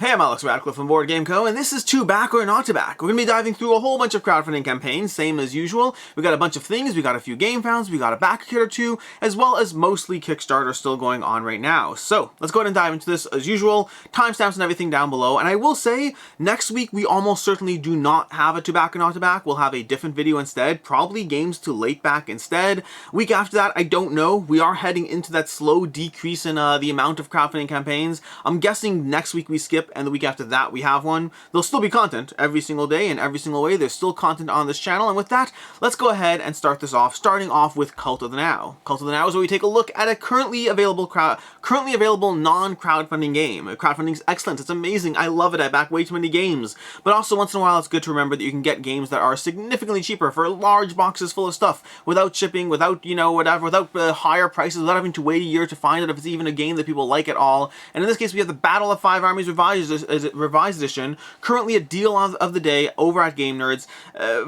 Hey, I'm Alex Radcliffe from Board Game Co, and this is To Back or Not to Back. We're going to be diving through a whole bunch of crowdfunding campaigns, same as usual. We got a bunch of things, we got a few game founds, we got a back kit or two, as well as mostly Kickstarter still going on right now. So, let's go ahead and dive into this as usual. Timestamps and everything down below, and I will say, next week we almost certainly do not have a To Back or Not to Back. We'll have a different video instead, probably games to late back instead. Week after that, I don't know. We are heading into that slow decrease in the amount of crowdfunding campaigns. I'm guessing next week we skip, and the week after that we have one. There'll still be content every single day in every single way. There's still content on this channel, and with that, let's go ahead and start this off, starting off with Cult of the Now. Cult of the Now is where we take a look at a currently available non-crowdfunding game. Crowdfunding is excellent. It's amazing. I love it. I back way too many games. But also, once in a while, it's good to remember that you can get games that are significantly cheaper for large boxes full of stuff, without shipping, without, whatever, without higher prices, without having to wait a year to find out if it's even a game that people like at all. And in this case, we have the Battle of Five Armies Revised Edition, currently a deal of the day over at Game Nerds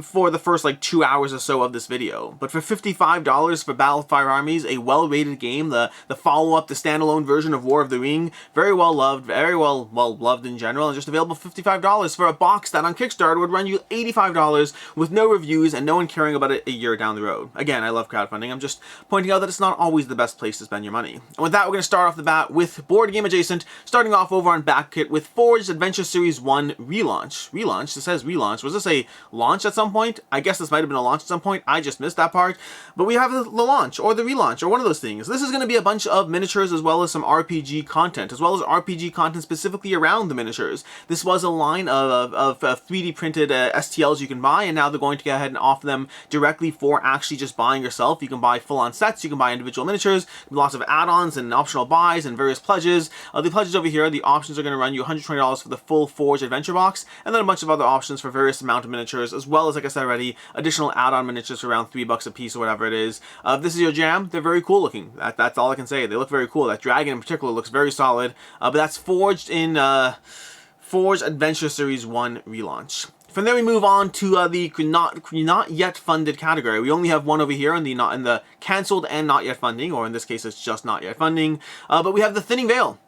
for the first 2 hours or so of this video. But for $55 for Battle of Five Armies, a well-rated game, the follow-up, the standalone version of War of the Ring, very well loved, very well loved in general, and just available for $55 for a box that on Kickstarter would run you $85 with no reviews and no one caring about it a year down the road. Again, I love crowdfunding. I'm just pointing out that it's not always the best place to spend your money. And with that, we're going to start off the bat with board game adjacent, starting off over on Backkit with Forged Adventure Series 1 Relaunch. Relaunch? It says relaunch. Was this a launch at some point? I guess this might have been a launch at some point. I just missed that part. But we have the launch, or the relaunch, or one of those things. This is going to be a bunch of miniatures as well as some RPG content, as well as RPG content specifically around the miniatures. This was a line of 3D printed STLs you can buy, and now they're going to go ahead and offer them directly for actually just buying yourself. You can buy full-on sets, you can buy individual miniatures, lots of add-ons and optional buys and various pledges. The pledges over here, the options are going to run you $120 for the full Forge Adventure box, and then a bunch of other options for various amount of miniatures, as well as, like I said already, additional add-on miniatures for around $3 a piece or whatever it is. If this is your jam, they're very cool looking. That's all I can say. They look very cool. That dragon in particular looks very solid, but that's Forged in Forged Adventure Series 1 Relaunch. From there we move on to the not yet funded category. We only have one over here in the cancelled and not yet funding, or in this case it's just not yet funding. But we have the Thinning Veil.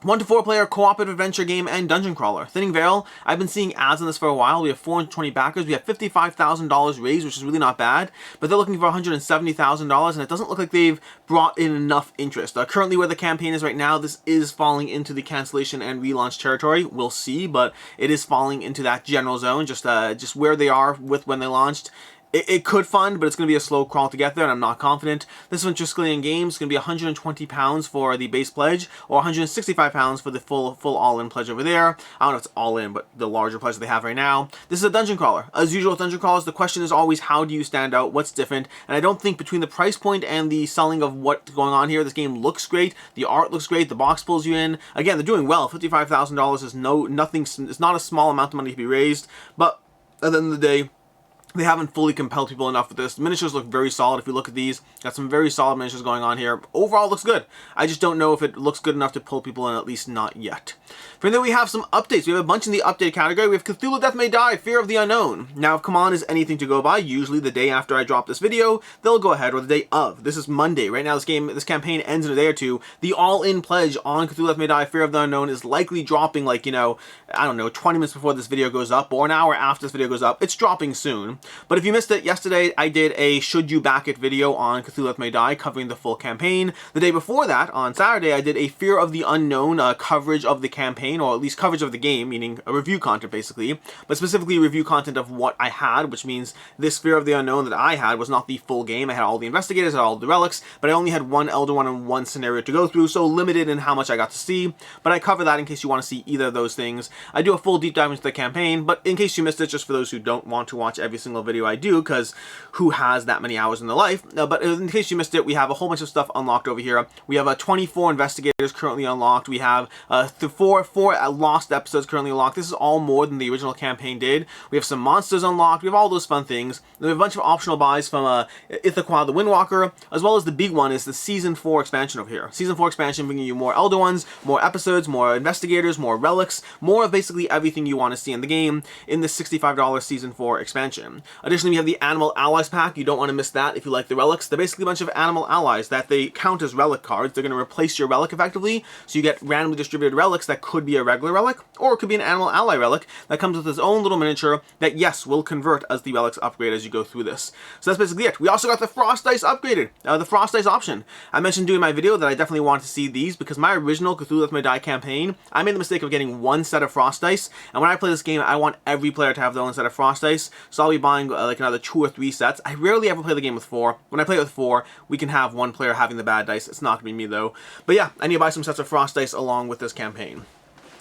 1 to 4 player cooperative adventure game and dungeon crawler. Thinning Veil, I've been seeing ads on this for a while. We have 420 backers. We have $55,000 raised, which is really not bad, but they're looking for $170,000, and it doesn't look like they've brought in enough interest. Currently where the campaign is right now, this is falling into the cancellation and relaunch territory. We'll see, but it is falling into that general zone, just where they are with when they launched. It could fund, but it's going to be a slow crawl to get there, and I'm not confident. This one, Triskelion Games, is going to be £120 for the base pledge, or £165 for the full all-in pledge over there. I don't know if it's all-in, but the larger pledge that they have right now. This is a dungeon crawler. As usual with dungeon crawlers, the question is always, how do you stand out? What's different? And I don't think between the price point and the selling of what's going on here, this game looks great. The art looks great. The box pulls you in. Again, they're doing well. $55,000 is nothing. It's not a small amount of money to be raised, but at the end of the day, they haven't fully compelled people enough with this. The miniatures look very solid. If you look at these, got some very solid miniatures going on here. Overall, looks good. I just don't know if it looks good enough to pull people in, at least not yet. From there, we have some updates. We have a bunch in the update category. We have Cthulhu Death May Die, Fear of the Unknown. Now, if Come On is anything to go by, usually the day after I drop this video, they'll go ahead, or the day of. This is Monday. Right now, this campaign ends in a day or two. The all-in pledge on Cthulhu Death May Die, Fear of the Unknown is likely dropping, I don't know, 20 minutes before this video goes up, or an hour after this video goes up. It's dropping soon. But if you missed it, yesterday I did a Should You Back It video on Cthulhu Death May Die covering the full campaign. The day before that, on Saturday, I did a Fear of the Unknown coverage of the campaign, or at least coverage of the game, meaning a review content basically, but specifically review content of what I had, which means this Fear of the Unknown that I had was not the full game. I had all the investigators, I had all the relics, but I only had one Elder One and one scenario to go through, so limited in how much I got to see, but I cover that in case you want to see either of those things. I do a full deep dive into the campaign, but in case you missed it, just for those who don't want to watch every single video I do, because who has that many hours in their life? But in case you missed it, we have a whole bunch of stuff unlocked over here. We have 24 investigators currently unlocked. We have four lost episodes currently unlocked. This is all more than the original campaign did. We have some monsters unlocked. We have all those fun things. We have a bunch of optional buys from Ithaquah the Windwalker, as well as the big one is the Season 4 expansion over here. Season 4 expansion bringing you more Elder Ones, more episodes, more investigators, more relics, more of basically everything you want to see in the game in the $65 Season 4 expansion. Additionally, we have the Animal Allies pack. You don't want to miss that if you like the relics. They're basically a bunch of animal allies that they count as relic cards. They're going to replace your relic effectively, so you get randomly distributed relics that could be a regular relic, or it could be an animal ally relic that comes with its own little miniature that, yes, will convert as the relics upgrade as you go through this. So that's basically it. We also got the Frost Dice upgraded, the Frost Dice option. I mentioned during my video that I definitely wanted to see these because my original Cthulhu Death May Die campaign, I made the mistake of getting one set of Frost Dice, and when I play this game, I want every player to have their own set of Frost Dice, so I'll be buying like another 2 or 3 sets. I rarely ever play the game with 4. When I play it with 4, we can have one player having the bad dice. It's not going to be me though. But yeah, I need to buy some sets of Frost Dice along with this campaign.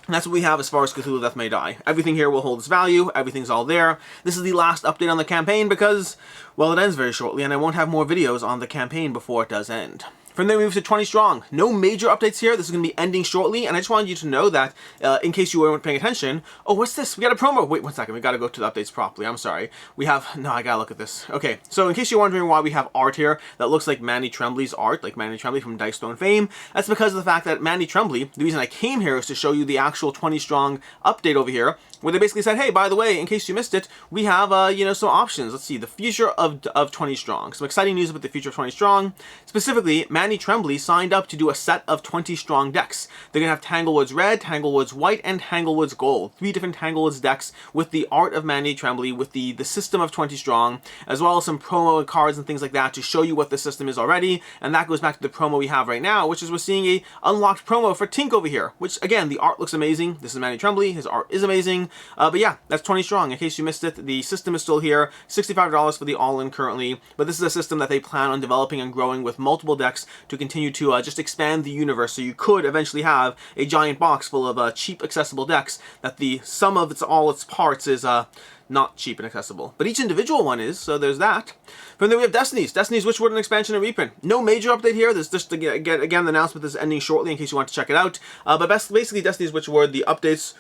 And that's what we have as far as Cthulhu Death May Die. Everything here will hold its value, everything's all there. This is the last update on the campaign because, well, it ends very shortly and I won't have more videos on the campaign before it does end. From there we move to 20 strong. No major updates here. This is going to be ending shortly, and I just wanted you to know that, in case you weren't paying attention, oh, what's this? We got a promo. Wait 1 second. We got to go to the updates properly. I'm sorry. We have, no, I got to look at this. Okay, so in case you're wondering why we have art here that looks like Manny Tremblay's art, like Manny Tremblay from Dice Throne fame, that's because of the fact that Manny Tremblay, the reason I came here is to show you the actual 20 strong update over here, where they basically said, hey, by the way, in case you missed it, we have, you know, some options. Let's see, the future of 20 strong. Some exciting news about the future of 20 strong. Specifically, Manny Tremblay signed up to do a set of 20 strong decks. They're going to have Tanglewoods Red, Tanglewoods White, and Tanglewoods Gold. 3 different Tanglewoods decks with the art of Manny Tremblay, with the system of 20 strong, as well as some promo cards and things like that to show you what the system is already. And that goes back to the promo we have right now, which is we're seeing a unlocked promo for Tink over here, which, again, the art looks amazing. This is Manny Tremblay. His art is amazing. But yeah, that's 20 strong. In case you missed it, the system is still here. $65 for the all-in currently. But this is a system that they plan on developing and growing with multiple decks to continue to just expand the universe. So you could eventually have a giant box full of cheap, accessible decks that the sum of all its parts is not cheap and accessible. But each individual one is, so there's that. From there we have Destinies. Destinies, Witchwood, and expansion and reprint. No major update here. There's just, again, the announcement is ending shortly in case you want to check it out. But basically, Destinies, Witchwood, the updates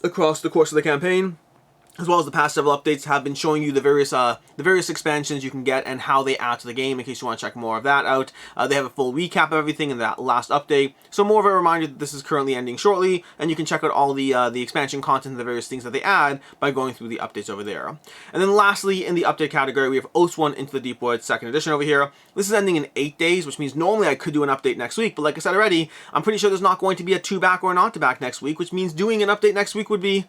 across the course of the campaign, as well as the past several updates, have been showing you the various expansions you can get and how they add to the game, in case you want to check more of that out. They have a full recap of everything in that last update, so more of a reminder that this is currently ending shortly, and you can check out all the expansion content and the various things that they add by going through the updates over there. And then lastly, in the update category, we have Oathsworn Into the Deepwood 2nd edition over here. This is ending in 8 days, which means normally I could do an update next week, but like I said already, I'm pretty sure there's not going to be a 2-back or an on-to-back next week, which means doing an update next week would be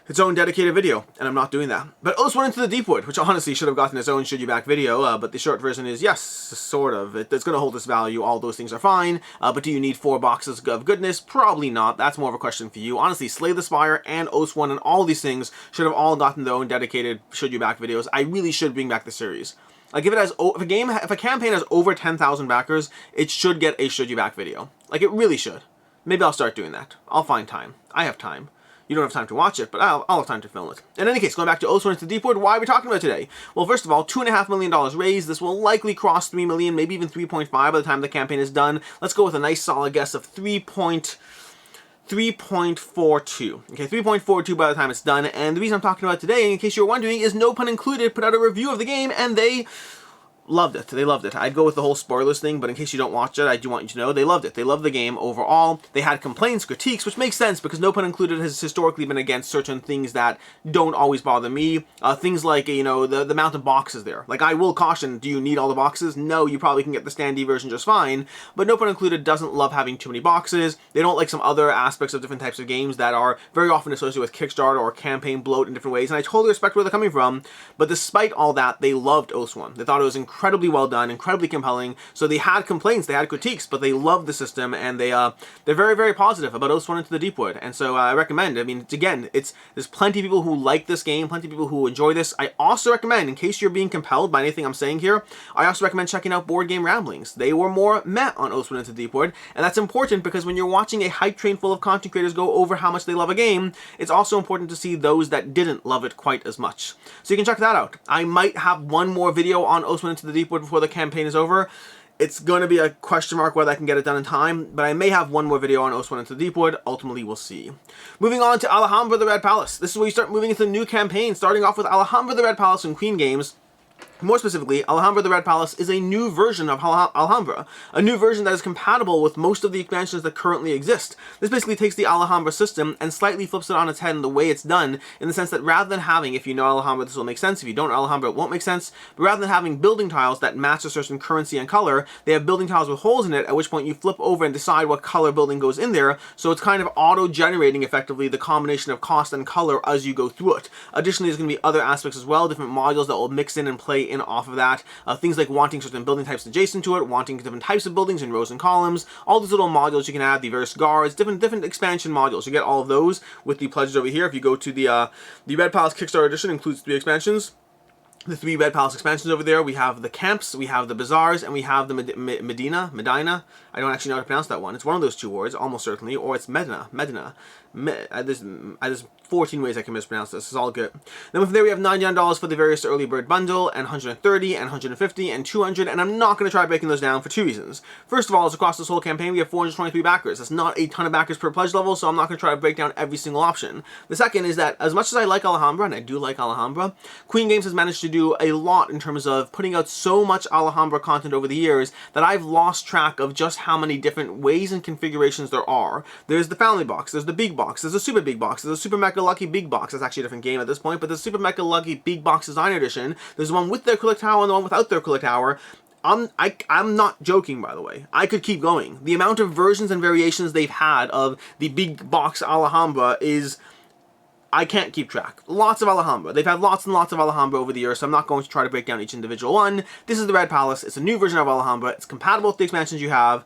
its own dedicated video, and I'm not doing that. But Oathsworn Into the Deepwood, which honestly should have gotten its own Should You Back video, but the short version is, yes, sort of. It's going to hold its value, all those things are fine, but do you need 4 boxes of goodness? Probably not. That's more of a question for you. Honestly, Slay the Spire and Oathsworn and all these things should have all gotten their own dedicated Should You Back videos. I really should bring back the series. Like, if a campaign has over 10,000 backers, it should get a Should You Back video. Like, it really should. Maybe I'll start doing that. I'll find time. I have time. You don't have time to watch it, but I'll have time to film it. In any case, going back to Oathsworn Into the Deepwood, why are we talking about it today? Well, first of all, $2.5 million raised. This will likely cross $3 million, maybe even 3.5 by the time the campaign is done. Let's go with a nice solid guess of 3.42. Okay, 3.42 by the time it's done. And the reason I'm talking about it today, in case you're wondering, is No Pun Included put out a review of the game, and they loved it. They loved it. I'd go with the whole spoilers thing, but in case you don't watch it, I do want you to know they loved it. They loved the game overall. They had complaints, critiques, which makes sense because No Pun Included has historically been against certain things that don't always bother me. Things like, you know, the amount of boxes there. Like, I will caution, do you need all the boxes? No, you probably can get the standee version just fine, but No Pun Included doesn't love having too many boxes. They don't like some other aspects of different types of games that are very often associated with Kickstarter or campaign bloat in different ways, and I totally respect where they're coming from, but despite all that, they loved Oathsworn. They thought it was incredibly well done, incredibly compelling. So they had complaints, they had critiques, but they loved the system, and they're very, very positive about Oathsworn Into the Deepwood. And so I recommend. I mean, again, there's plenty of people who like this game, plenty of people who enjoy this. I also recommend, in case you're being compelled by anything I'm saying here, I also recommend checking out Board Game Ramblings. They were more meh on Oathsworn Into the Deepwood, and that's important because when you're watching a hype train full of content creators go over how much they love a game, it's also important to see those that didn't love it quite as much. So you can check that out. I might have one more video on Oathsworn Into the Deepwood before the campaign is over. It's going to be a question mark whether I can get it done in time, but I may have one more video on Oathsworn Into the Deepwood. Ultimately, we'll see. Moving on to Alhambra the Red Palace. This is where you start moving into the new campaign, starting off with Alhambra the Red Palace and Queen Games. More specifically, Alhambra the Red Palace is a new version of Alhambra, a new version that is compatible with most of the expansions that currently exist. This basically takes the Alhambra system and slightly flips it on its head in the way it's done, in the sense that rather than having, if you know Alhambra this will make sense, if you don't know Alhambra it won't make sense, but rather than having building tiles that match a certain currency and color, they have building tiles with holes in it, at which point you flip over and decide what color building goes in there, so it's kind of auto-generating effectively the combination of cost and color as you go through it. Additionally, there's going to be other aspects as well, different modules that will mix in and play in off of that. Things like wanting certain building types adjacent to it, wanting different types of buildings in rows and columns, all these little modules you can add, the various guards, different expansion modules. You get all of those with the pledges over here. If you go to the Red Palace Kickstarter edition, includes 3 expansions. The 3 Red Palace expansions over there, we have the camps, we have the bazaars, and we have the Medina. I don't actually know how to pronounce that one. It's one of those 2 words, almost certainly, or it's Medina. There's 14 ways I can mispronounce this. It's all good. Then from there we have $99 for the various early bird bundle, and $130, and $150, and $200, and I'm not going to try breaking those down for 2 reasons. First of all, is across this whole campaign we have 423 backers. That's not a ton of backers per pledge level, so I'm not going to try to break down every single option. The second is that, as much as I like Alhambra, and I do like Alhambra, Queen Games has managed to do a lot in terms of putting out so much Alhambra content over the years that I've lost track of just how many different ways and configurations there are. There's the family box, there's the big box, there's a super big box, there's a super mega lucky big box. That's actually a different game at this point, but the super mega lucky big box designer edition, there's the one with their acrylic tower and the one without their acrylic tower. I'm not joking, by the way. I could keep going. The amount of versions and variations they've had of the big box Alhambra is, I can't keep track. Lots of Alhambra. They've had lots and lots of Alhambra over the years, so I'm not going to try to break down each individual one. This is the Red Palace. It's a new version of Alhambra. It's compatible with the expansions you have.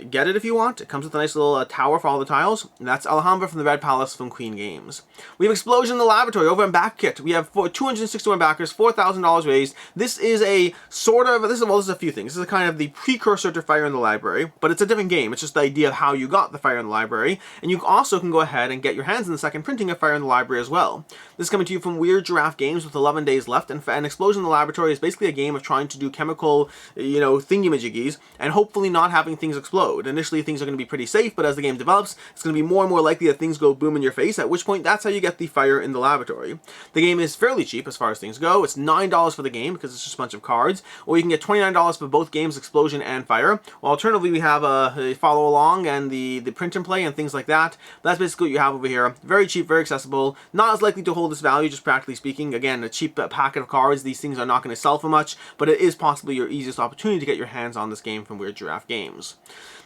Get it if you want. It comes with a nice little tower for all the tiles. And that's Alhambra from the Red Palace from Queen Games. We have Explosion in the Laboratory over in Back Kit. We have 261 backers, $4,000 raised. This is a sort of, this is a few things. This is kind of the precursor to Fire in the Library, but it's a different game. It's just the idea of how you got the Fire in the Library. And you also can go ahead and get your hands in the second printing of Fire in the Library as well. This is coming to you from Weird Giraffe Games with 11 days left. And Explosion in the Laboratory is basically a game of trying to do chemical, thingamajiggies and hopefully not having things explode. Initially, things are going to be pretty safe, but as the game develops, it's going to be more and more likely that things go boom in your face, at which point that's how you get the Fire in the Laboratory. The game is fairly cheap as far as things go. It's $9 for the game because it's just a bunch of cards, or you can get $29 for both games, Explosion and Fire. Well, alternatively, we have a follow along and the print and play and things like that. But that's basically what you have over here. Very cheap, very accessible, not as likely to hold this value, just practically speaking. Again, a cheap packet of cards. These things are not going to sell for much, but it is possibly your easiest opportunity to get your hands on this game from Weird Giraffe Games.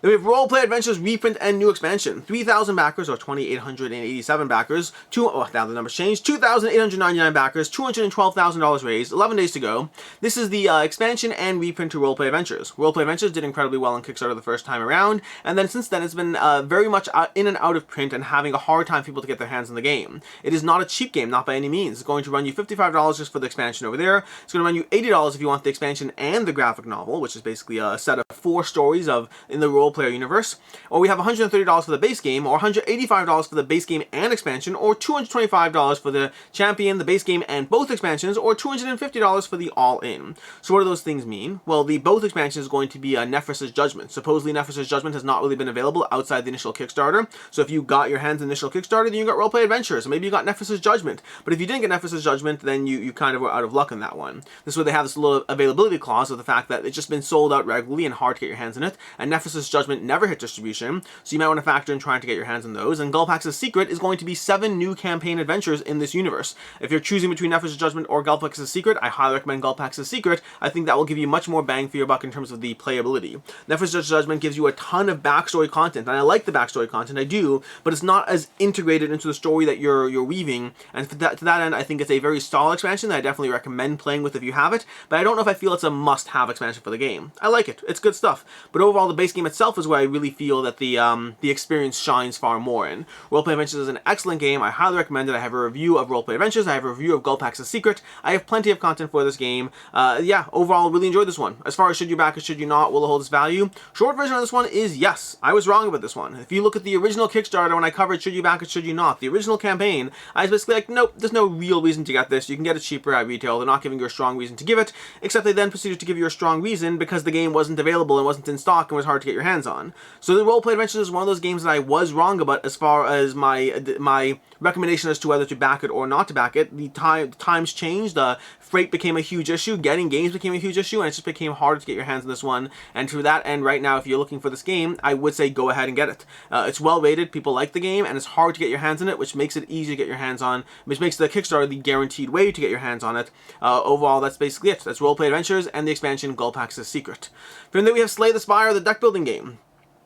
Then we have Roleplay Adventures Reprint and New Expansion. 3,000 backers, or 2,887 backers. Now the numbers changed. 2,899 backers, $212,000 raised, 11 days to go. This is the expansion and reprint to Roleplay Adventures. Roleplay Adventures did incredibly well on Kickstarter the first time around, and then since then it's been very much in and out of print and having a hard time for people to get their hands on the game. It is not a cheap game, not by any means. It's going to run you $55 just for the expansion over there. It's going to run you $80 if you want the expansion and the graphic novel, which is basically a set of 4 stories in the role player universe, or we have $130 for the base game, or $185 for the base game and expansion, or $225 for the champion, the base game, and both expansions, or $250 for the all-in. So what do those things mean? Well, the both expansions is going to be Nephris' Judgment. Supposedly Nephris' Judgment has not really been available outside the initial Kickstarter, so if you got your hands on the initial Kickstarter, then you got Roleplay Adventures, or maybe you got Nephris' Judgment. But if you didn't get Nephris' Judgment, then you kind of were out of luck on that one. This is where they have this little availability clause of the fact that it's just been sold out regularly and hard to get your hands in it, and Nephris' Judgment never hit distribution, so you might want to factor in trying to get your hands on those. And Gulpax's Secret is going to be 7 new campaign adventures in this universe. If you're choosing between Nephris' Judgment or Gulpax's Secret, I highly recommend Gulpax's Secret. I think that will give you much more bang for your buck in terms of the playability. Nephris' Judgment gives you a ton of backstory content, and I like the backstory content, I do, but it's not as integrated into the story that you're weaving, and to that end, I think it's a very solid expansion that I definitely recommend playing with if you have it, but I don't know if I feel it's a must-have expansion for the game. I like it. It's good stuff. But overall, the base game itself is where I really feel that the experience shines far more in. Roleplay Adventures is an excellent game. I highly recommend it. I have a review of Roleplay Adventures. I have a review of Gulpax's Secret. I have plenty of content for this game. Yeah, overall, really enjoyed this one. As far as should you back or should you not, will it hold its value? Short version of this one is yes. I was wrong about this one. If you look at the original Kickstarter when I covered should you back or should you not, the original campaign, I was basically like, nope, there's no real reason to get this. You can get it cheaper at retail. They're not giving you a strong reason to give it, except they then proceeded to give you a strong reason because the game wasn't available and wasn't in stock and was hard to get your hands hands on. So the Roleplay Adventures is one of those games that I was wrong about as far as my recommendation as to whether to back it or not to back it. The times changed, freight became a huge issue, getting games became a huge issue, and it just became harder to get your hands on this one. And to that end, right now, if you're looking for this game, I would say go ahead and get it. It's well rated, people like the game, and it's hard to get your hands on it, which makes it easy to get your hands on, which makes the Kickstarter the guaranteed way to get your hands on it. Overall, that's basically it. That's Roleplay Adventures and the expansion Gullpax's Secret. From there, we have Slay the Spire, the deck building game.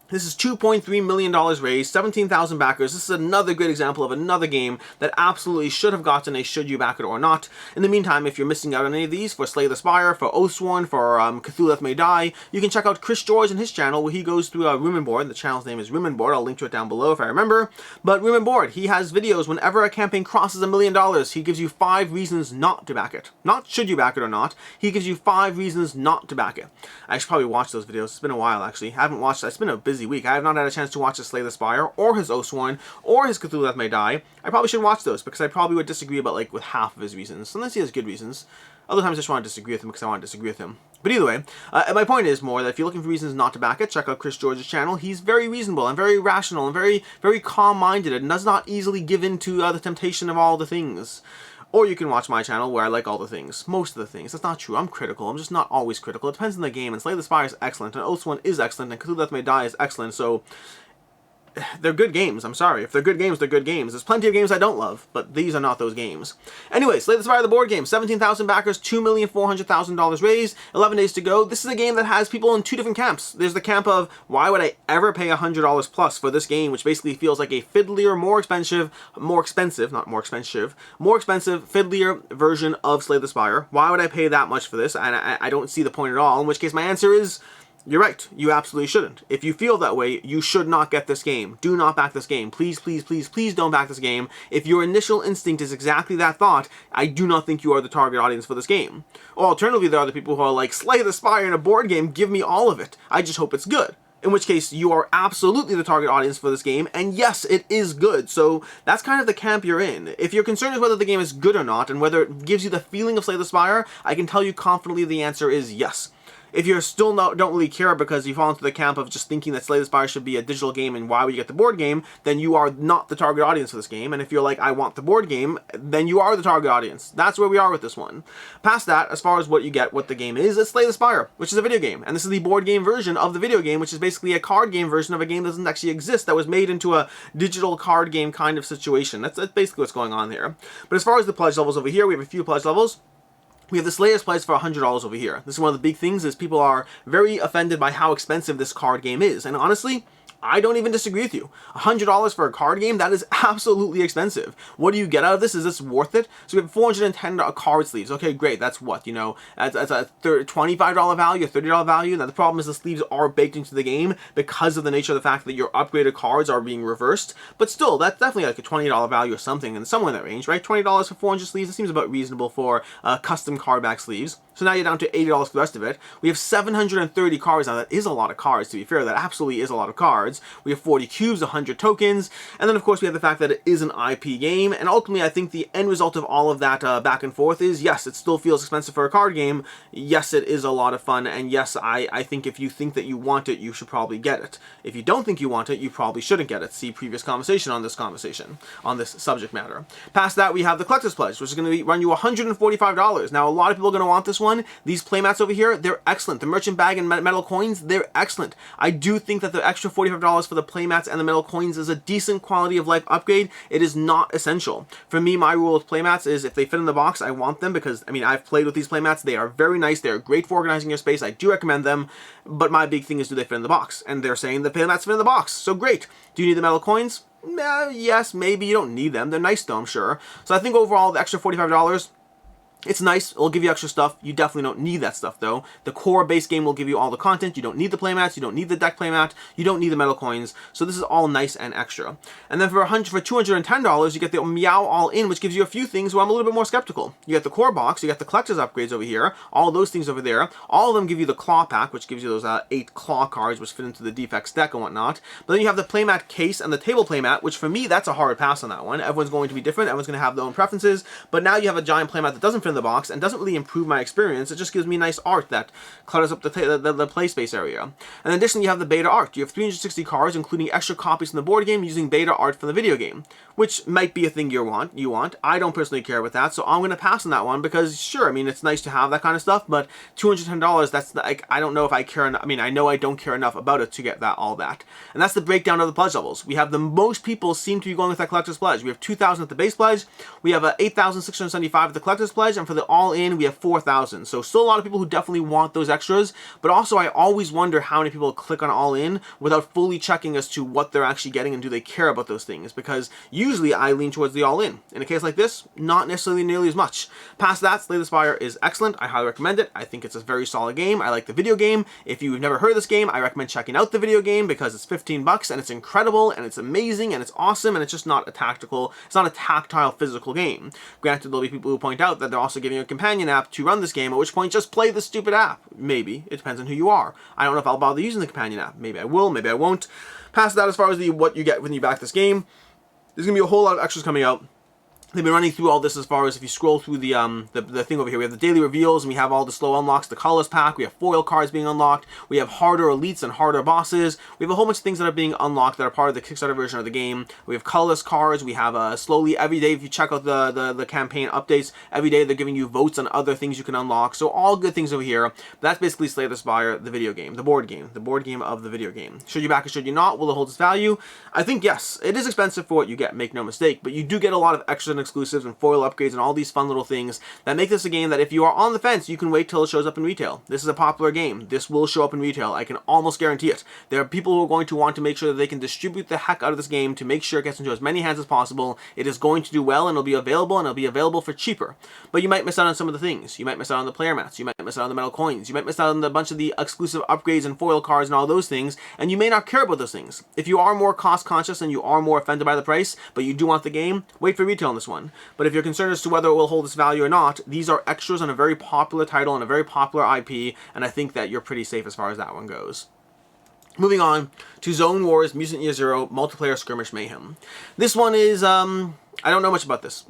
This is $2.3 million raised, 17,000 backers. This is another good example of another game that absolutely should have gotten a should you back it or not. In the meantime, if you're missing out on any of these, for Slay the Spire, for Oathsworn, for Cthulhu That May Die, you can check out Chris George and his channel where he goes through Room and Board. The channel's name is Room and Board. I'll link to it down below if I remember. But Room and Board, he has videos whenever a campaign crosses $1 million. He gives you 5 reasons not to back it. Not should you back it or not. He gives you 5 reasons not to back it. I should probably watch those videos. It's been a while, actually. I haven't watched. It's been a busy week. I have not had a chance to watch his Slay the Spire, or his Oathsworn, or his Cthulhu That May Die. I probably should watch those, because I probably would disagree about, with half of his reasons. Sometimes he has good reasons. Other times I just want to disagree with him because I want to disagree with him. But either way, my point is more that if you're looking for reasons not to back it, check out Chris George's channel. He's very reasonable and very rational and very, very calm-minded and does not easily give in to the temptation of all the things. Or you can watch my channel where I like all the things. Most of the things. That's not true. I'm critical. I'm just not always critical. It depends on the game. And Slay the Spire is excellent. And Oathsworn is excellent. And Cthulhu That May Die is excellent. So they're good games. I'm sorry. If they're good games, they're good games. There's plenty of games I don't love, but these are not those games. Anyway, Slay the Spire, the board game. 17,000 backers, $2,400,000 raised, 11 days to go. This is a game that has people in 2 different camps. There's the camp of, why would I ever pay $100 plus for this game, which basically feels like a fiddlier, more expensive, fiddlier version of Slay the Spire. Why would I pay that much for this? And I don't see the point at all, in which case my answer is, you're right. You absolutely shouldn't. If you feel that way, you should not get this game. Do not back this game. Please, please, please, please don't back this game. If your initial instinct is exactly that thought, I do not think you are the target audience for this game. Or alternatively, there are the people who are like, Slay the Spire in a board game, give me all of it. I just hope it's good. In which case, you are absolutely the target audience for this game, and yes, it is good. So that's kind of the camp you're in. If you're concerned with whether the game is good or not, and whether it gives you the feeling of Slay the Spire, I can tell you confidently the answer is yes. If you're still don't really care because you fall into the camp of just thinking that Slay the Spire should be a digital game and why would you get the board game, then you are not the target audience for this game. And if you're like, I want the board game, then you are the target audience. That's where we are with this one. Past that, as far as what you get, what the game is, it's Slay the Spire, which is a video game. And this is the board game version of the video game, which is basically a card game version of a game that doesn't actually exist, that was made into a digital card game kind of situation. That's basically what's going on here. But as far as the pledge levels over here, we have a few pledge levels. We have the Slayer's Pledge for $100 over here. This is one of the big things, is people are very offended by how expensive this card game is. And honestly, I don't even disagree with you. $100 for a card game, that is absolutely expensive. What do you get out of this? Is this worth it? So we have 410 card sleeves. Okay, great. That's what, that's a $25 value, a $30 value. Now the problem is the sleeves are baked into the game because of the nature of the fact that your upgraded cards are being reversed. But still, that's definitely like a $20 value or something, and somewhere in that range, right? $20 for 400 sleeves, it seems about reasonable for custom card back sleeves. So now you're down to $80 for the rest of it. We have 730 cards. Now that is a lot of cards, to be fair. That absolutely is a lot of cards. We have 40 cubes, 100 tokens. And then of course we have the fact that it is an IP game. And ultimately I think the end result of all of that back and forth is, yes, it still feels expensive for a card game. Yes, it is a lot of fun. And yes, I think if you think that you want it, you should probably get it. If you don't think you want it, you probably shouldn't get it. See previous conversation, on this subject matter. Past that, we have the Collector's Pledge, which is going to run you $145. Now a lot of people are going to want this one. These playmats over here, they're excellent. The merchant bag and metal coins, they're excellent. I do think that the extra $45 for the playmats and the metal coins is a decent quality of life upgrade. It is not essential. For me, my rule with playmats is if they fit in the box, I want them because, I mean, I've played with these playmats. They are very nice. They're great for organizing your space. I do recommend them. But my big thing is, do they fit in the box? And they're saying the playmats fit in the box. So great. Do you need the metal coins? Yes, maybe. You don't need them. They're nice though, I'm sure. So I think overall, the extra $45, it's nice. It'll give you extra stuff. You definitely don't need that stuff, though. The core base game will give you all the content. You don't need the playmats. You don't need the deck playmat. You don't need the metal coins. So this is all nice and extra. And then for $210, you get the Meow All-In, which gives you a few things where I'm a little bit more skeptical. You get the core box. You got the collector's upgrades over here. All those things over there. All of them give you the claw pack, which gives you those 8 claw cards, which fit into the defects deck and whatnot. But then you have the playmat case and the table playmat, which for me, that's a hard pass on that one. Everyone's going to be different. Everyone's going to have their own preferences. But now you have a giant playmat that doesn't fit in the box and doesn't really improve my experience. It just gives me nice art that clutters up the play space area. And in addition, you have the beta art. You have 360 cards, including extra copies from the board game using beta art from the video game, which might be a thing you want. I don't personally care with that, so I'm going to pass on that one because, sure, I mean, it's nice to have that kind of stuff, but $210, that's like, I don't know if I care enough. I mean, I know I don't care enough about it to get all that. And that's the breakdown of the pledge levels. We have the most people seem to be going with that collector's pledge. We have 2,000 at the base pledge. We have 8,675 at the collector's pledge, and for the all-in, we have 4,000. So still a lot of people who definitely want those extras, but also I always wonder how many people click on all-in without fully checking as to what they're actually getting and do they care about those things, because usually I lean towards the all-in. In a case like this, not necessarily nearly as much. Past that, Slay the Spire is excellent. I highly recommend it. I think it's a very solid game. I like the video game. If you've never heard of this game, I recommend checking out the video game because it's 15 bucks and it's incredible and it's amazing and it's awesome and it's just not a tactile physical game. Granted, there'll be people who point out that they're also giving you a companion app to run this game, at which point just play the stupid app. Maybe. It depends on who you are. I don't know if I'll bother using the companion app. Maybe I will, maybe I won't. Past that, as far as what you get when you back this game, there's going to be a whole lot of extras coming out. They've been running through all this as far as if you scroll through the thing over here. We have the daily reveals, and we have all the slow unlocks, the colorless pack. We have foil cards being unlocked. We have harder elites and harder bosses. We have a whole bunch of things that are being unlocked that are part of the Kickstarter version of the game. We have colorless cards. We have slowly every day, if you check out the campaign updates, every day they're giving you votes on other things you can unlock. So all good things over here. That's basically Slay the Spire, the video game, the board game of the video game. Should you back it, should you not? Will it hold its value? I think yes. It is expensive for what you get, make no mistake, but you do get a lot of extras and exclusives and foil upgrades and all these fun little things that make this a game that if you are on the fence, you can wait till it shows up in retail. This is a popular game. This will show up in retail. I can almost guarantee it. There are people who are going to want to make sure that they can distribute the heck out of this game to make sure it gets into as many hands as possible. It is going to do well, and it'll be available for cheaper. But you might miss out on some of the things. You might miss out on the player mats. You might miss out on the metal coins. You might miss out on a bunch of the exclusive upgrades and foil cards and all those things, and you may not care about those things. If you are more cost conscious and you are more offended by the price, but you do want the game, wait for retail on this one. But if you're concerned as to whether it will hold its value or not, these are extras on a very popular title and a very popular IP, and I think that you're pretty safe as far as that one goes. Moving on to Zone Wars Mutant Year Zero Multiplayer Skirmish Mayhem. This one is, I don't know much about this.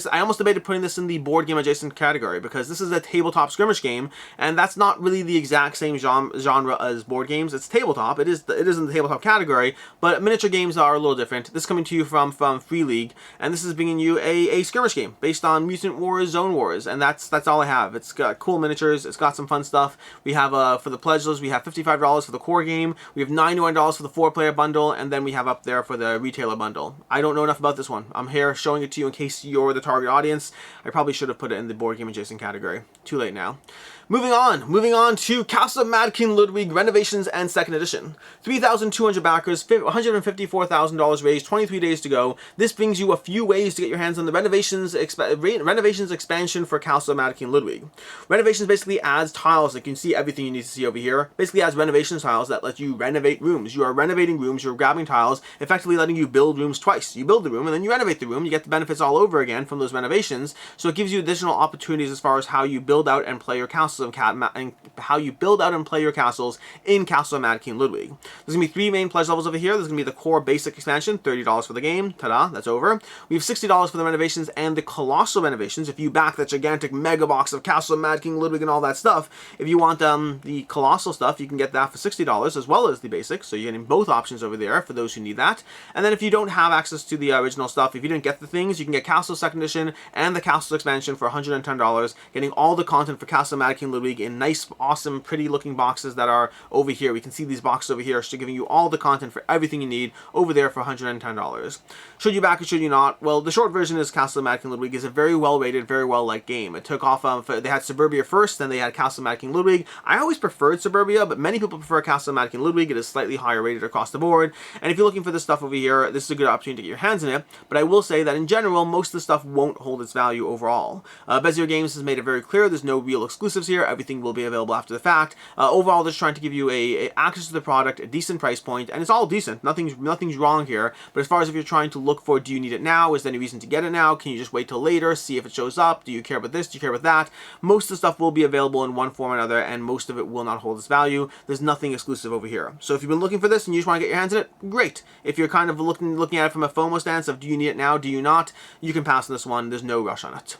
I almost debated putting this in the board game adjacent category because this is a tabletop skirmish game, and that's not really the exact same genre as board games. It's tabletop. It is in the tabletop category, but miniature games are a little different. This is coming to you from Free League, and this is bringing you a skirmish game based on Mutant Wars Zone Wars, and that's all I have. It's got cool miniatures. It's got some fun stuff. We have for the pledges, we have $55 for the core game. We have $91 for the 4-player bundle, and then we have up there for the retailer bundle. I don't know enough about this one. I'm here showing it to you in case you're the target audience. I probably should have put it in the board game adjacent category. Too late now. Moving on to Castle of Mad King Ludwig Renovations and 2nd Edition. 3,200 backers, $154,000 raised, 23 days to go. This brings you a few ways to get your hands on the Renovations expansion for Castle of Mad King Ludwig. Renovations basically adds tiles, like you can see everything you need to see over here. Basically adds renovation tiles that let you renovate rooms. You are renovating rooms, you're grabbing tiles, effectively letting you build rooms twice. You build the room and then you renovate the room. You get the benefits all over again from those renovations. So it gives you additional opportunities as far as how you build out and play your castle. And how you build out and play your castles in Castle of Mad King Ludwig. There's going to be 3 main pledge levels over here. There's going to be the core basic expansion, $30 for the game. Ta-da, that's over. We have $60 for the renovations and the colossal renovations. If you back that gigantic mega box of Castle of Mad King Ludwig and all that stuff, if you want the colossal stuff, you can get that for $60 as well as the basic. So you're getting both options over there for those who need that. And then if you don't have access to the original stuff, if you didn't get the things, you can get Castle 2nd Edition and the Castle expansion for $110, getting all the content for Castle of Mad King Ludwig in nice, awesome, pretty looking boxes that are over here. We can see these boxes over here, so giving you all the content for everything you need over there for $110. Should you back it, should you not? Well, the short version is Castle of Mad King Ludwig is a very well rated, very well liked game. It took off, they had Suburbia first, then they had Castle of Mad King Ludwig. I always preferred Suburbia, but many people prefer Castle of Mad King Ludwig. It is slightly higher rated across the board, and if you're looking for this stuff over here, this is a good opportunity to get your hands in it, but I will say that in general, most of the stuff won't hold its value overall. Bezier Games has made it very clear there's no real exclusives here. Everything will be available after the fact. Overall, they're trying to give you a access to the product, a decent price point, and it's all decent. Nothing's wrong here. But as far as if you're trying to look for, do you need it now? Is there any reason to get it now? Can you just wait till later, see if it shows up? Do you care about this? Do you care about that? Most of the stuff will be available in one form or another, and most of it will not hold its value. There's nothing exclusive over here. So if you've been looking for this and you just want to get your hands in it, great. If you're kind of looking at it from a FOMO stance of do you need it now, do you not, you can pass on this one. There's no rush on it.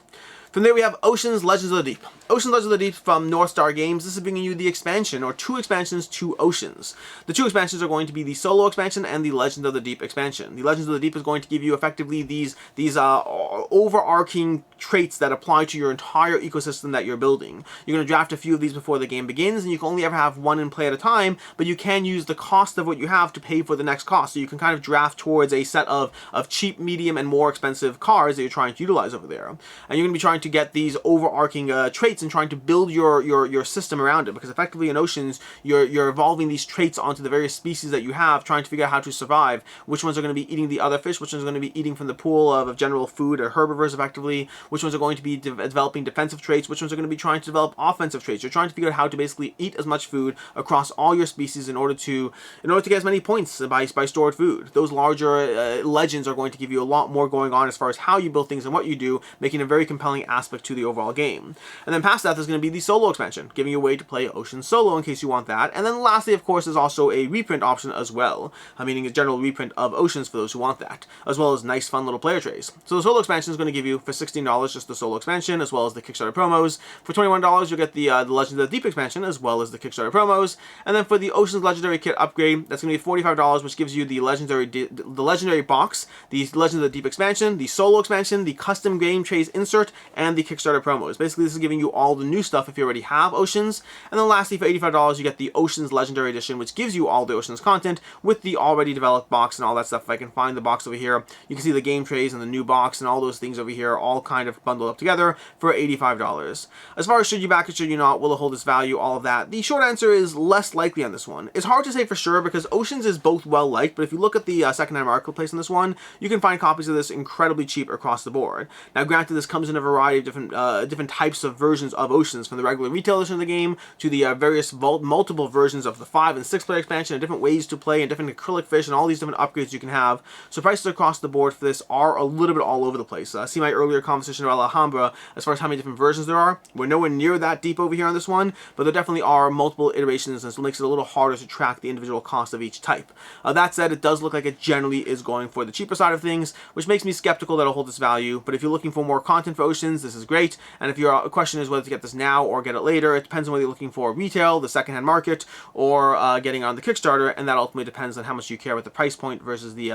From there we have Oceans Legends of the Deep. Oceans Legends of the Deep from North Star Games. This is bringing you the expansion, or 2 expansions to Oceans. The 2 expansions are going to be the solo expansion and the Legends of the Deep expansion. The Legends of the Deep is going to give you effectively these overarching traits that apply to your entire ecosystem that you're building. You're going to draft a few of these before the game begins, and you can only ever have one in play at a time, but you can use the cost of what you have to pay for the next cost. So you can kind of draft towards a set of cheap, medium, and more expensive cards that you're trying to utilize over there. And you're going to be trying to get these overarching traits and trying to build your system around it, because effectively in Oceans, you're evolving these traits onto the various species that you have, trying to figure out how to survive, which ones are going to be eating the other fish, which ones are going to be eating from the pool of general food or herbivores effectively, which ones are going to be developing defensive traits, which ones are going to be trying to develop offensive traits. You're trying to figure out how to basically eat as much food across all your species in order to get as many points by stored food. Those larger legends are going to give you a lot more going on as far as how you build things and what you do, making a very compelling aspect to the overall game. And then past that, there's going to be the solo expansion, giving you a way to play Ocean solo in case you want that. And then lastly, of course, is also a reprint option as well, meaning a general reprint of Oceans for those who want that, as well as nice fun little player trays. So the solo expansion is going to give you, for $16, just the solo expansion, as well as the Kickstarter promos. For $21, you'll get the Legends of the Deep expansion, as well as the Kickstarter promos. And then for the Oceans Legendary Kit upgrade, that's going to be $45, which gives you the legendary box, the Legends of the Deep expansion, the solo expansion, the custom game trays insert, and the Kickstarter promos. Basically, this is giving you all the new stuff if you already have Oceans. And then lastly, for $85, you get the Oceans Legendary Edition, which gives you all the Oceans content with the already developed box and all that stuff. If I can find the box over here, you can see the game trays and the new box and all those things over here, all kind of bundled up together for $85. As far as should you back it, should you not, will it hold its value, all of that, the short answer is less likely on this one. It's hard to say for sure because Oceans is both well liked, but if you look at the secondhand marketplace on this one, you can find copies of this incredibly cheap across the board. Now granted, this comes in a variety of different types of versions of Oceans, from the regular retail edition of the game to the various multiple versions of the 5 and 6 player expansion, and different ways to play and different acrylic fish and all these different upgrades you can have. So prices across the board for this are a little bit all over the place. See my earlier conversation about Alhambra as far as how many different versions there are. We're nowhere near that deep over here on this one, but there definitely are multiple iterations, and so it makes it a little harder to track the individual cost of each type. That said, it does look like it generally is going for the cheaper side of things, which makes me skeptical that it'll hold its value. But if you're looking for more content for Oceans, this is great. And if your question is whether to get this now or get it later, it depends on whether you're looking for retail, the secondhand market, or getting on the Kickstarter, and that ultimately depends on how much you care about the price point versus the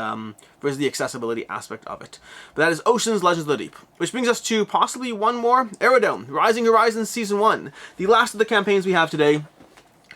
accessibility aspect of it. But that is Oceans Legends of the Deep, which brings us to possibly one more, Aerodome, Rising Horizons Season 1, the last of the campaigns we have today.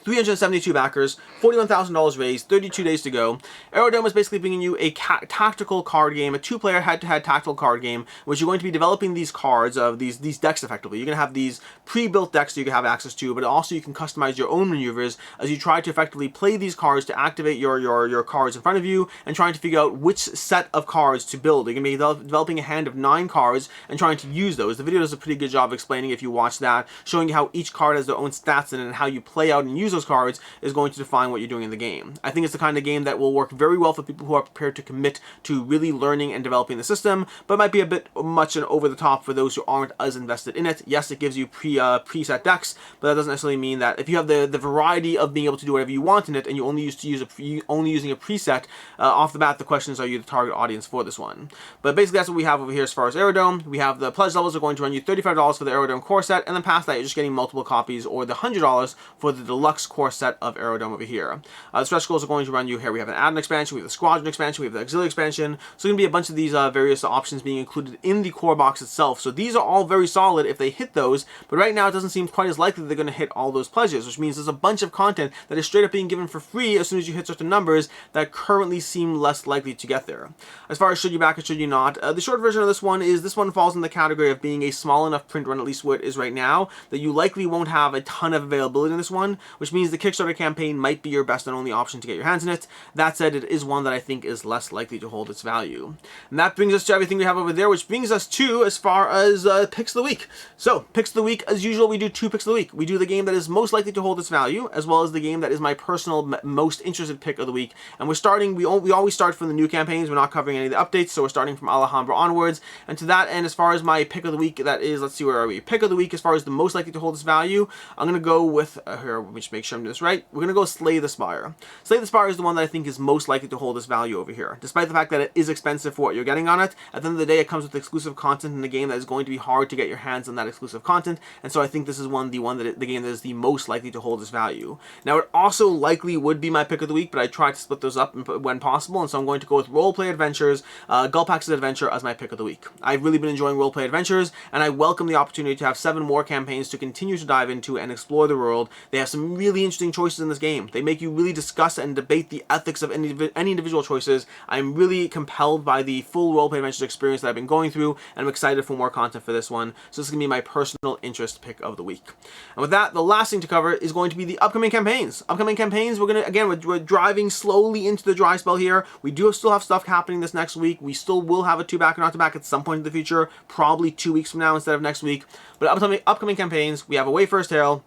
372 backers, $41,000 raised, 32 days to go. Aerodome is basically bringing you a tactical card game, a 2-player head-to-head tactical card game, which you're going to be developing these cards of these decks effectively. You're going to have these pre-built decks that you can have access to, but also you can customize your own maneuvers as you try to effectively play these cards to activate your cards in front of you and trying to figure out which set of cards to build. You're going to be developing a hand of 9 cards and trying to use those. The video does a pretty good job explaining, if you watch that, showing you how each card has their own stats in it and how you play out and use those cards is going to define what you're doing in the game. I think it's the kind of game that will work very well for people who are prepared to commit to really learning and developing the system, but might be a bit much and over the top for those who aren't as invested in it. Yes, it gives you preset decks, but that doesn't necessarily mean that if you have the variety of being able to do whatever you want in it, and you only using a preset, off the bat, the question is, are you the target audience for this one? But basically, that's what we have over here as far as Aerodome. We have the pledge levels are going to run you $35 for the Aerodome core set, and then past that, you're just getting multiple copies, or the $100 for the deluxe core set of Aerodome over here. The stretch goals are going to run you here. We have an add-on expansion, we have the squadron expansion, we have the auxiliary expansion. So going to be a bunch of these various options being included in the core box itself. So these are all very solid if they hit those, but right now it doesn't seem quite as likely that they're going to hit all those pledges, which means there's a bunch of content that is straight up being given for free as soon as you hit certain numbers that currently seem less likely to get there. As far as should you back it, should you not, the short version of this one is this one falls in the category of being a small enough print run, at least what it is right now, that you likely won't have a ton of availability in this one, which means the Kickstarter campaign might be your best and only option to get your hands in it. That said, it is one that I think is less likely to hold its value. And that brings us to everything we have over there, which brings us to as far as picks of the week. So, picks of the week, as usual, we do 2 picks of the week. We do the game that is most likely to hold its value, as well as the game that is my personal most interested pick of the week. And we're starting, we always start from the new campaigns. We're not covering any of the updates, so we're starting from Alhambra onwards. And to that end, as far as my pick of the week, that is, let's see, where are we? Pick of the week, as far as the most likely to hold its value, I'm going to go with, here, which make make sure I'm doing this right. We're going to go Slay the Spire. Slay the Spire is the one that I think is most likely to hold this value over here. Despite the fact that it is expensive for what you're getting on it, at the end of the day, it comes with exclusive content in the game that is going to be hard to get your hands on that exclusive content, and so I think this is the game that is the most likely to hold this value. Now, it also likely would be my pick of the week, but I tried to split those up when possible, and so I'm going to go with Roleplay Adventures, Gullpax's Adventure as my pick of the week. I've really been enjoying Roleplay Adventures, and I welcome the opportunity to have 7 more campaigns to continue to dive into and explore the world. They have some really interesting choices in this game. They make you really discuss and debate the ethics of any individual choices. I'm really compelled by the full Roleplay Adventures experience that I've been going through, and I'm excited for more content for this one. So this is going to be my personal interest pick of the week. And with that, the last thing to cover is going to be the upcoming campaigns. Upcoming campaigns, we're driving slowly into the dry spell here. We do still have stuff happening this next week. We still will have a 2-back or not to back at some point in the future, probably 2 weeks from now instead of next week. But upcoming campaigns, we have A Wayfarer's Tale.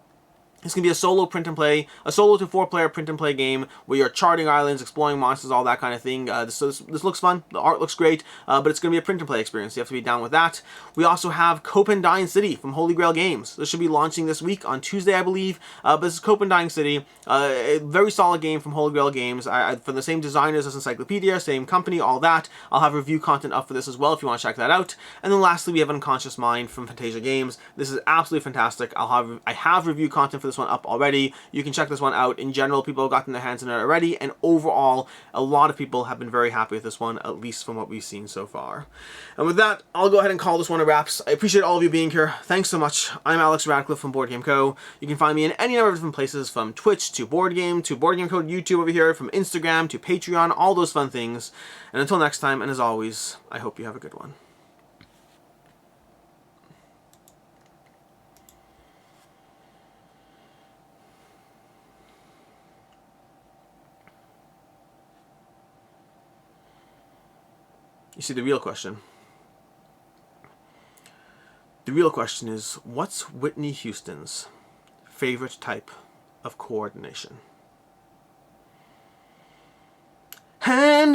It's going to be a solo print and play, a solo to 4-player print and play game where you're charting islands, exploring monsters, all that kind of thing. This looks fun. The art looks great, but it's going to be a print and play experience. You have to be down with that. We also have Cope and Dying City from Holy Grail Games. This should be launching this week on Tuesday, I believe. But this is Cope and Dying City, a very solid game from Holy Grail Games. For the same designers as Encyclopedia, same company, all that. I'll have review content up for this as well if you want to check that out. And then lastly, we have Unconscious Mind from Fantasia Games. This is absolutely fantastic. I have review content for this one up already. You can check this one out. In general, people have gotten their hands on it already, and overall, a lot of people have been very happy with this one, at least from what we've seen so far. And with that, I'll go ahead and call this one a wraps. I appreciate all of you being here. Thanks so much. I'm Alex Radcliffe from Board Game Co. You can find me in any number of different places, from Twitch to Board Game Co. YouTube over here, from Instagram to Patreon, all those fun things. And until next time, and as always, I hope you have a good one. You see, the real question is, what's Whitney Houston's favorite type of coordination? And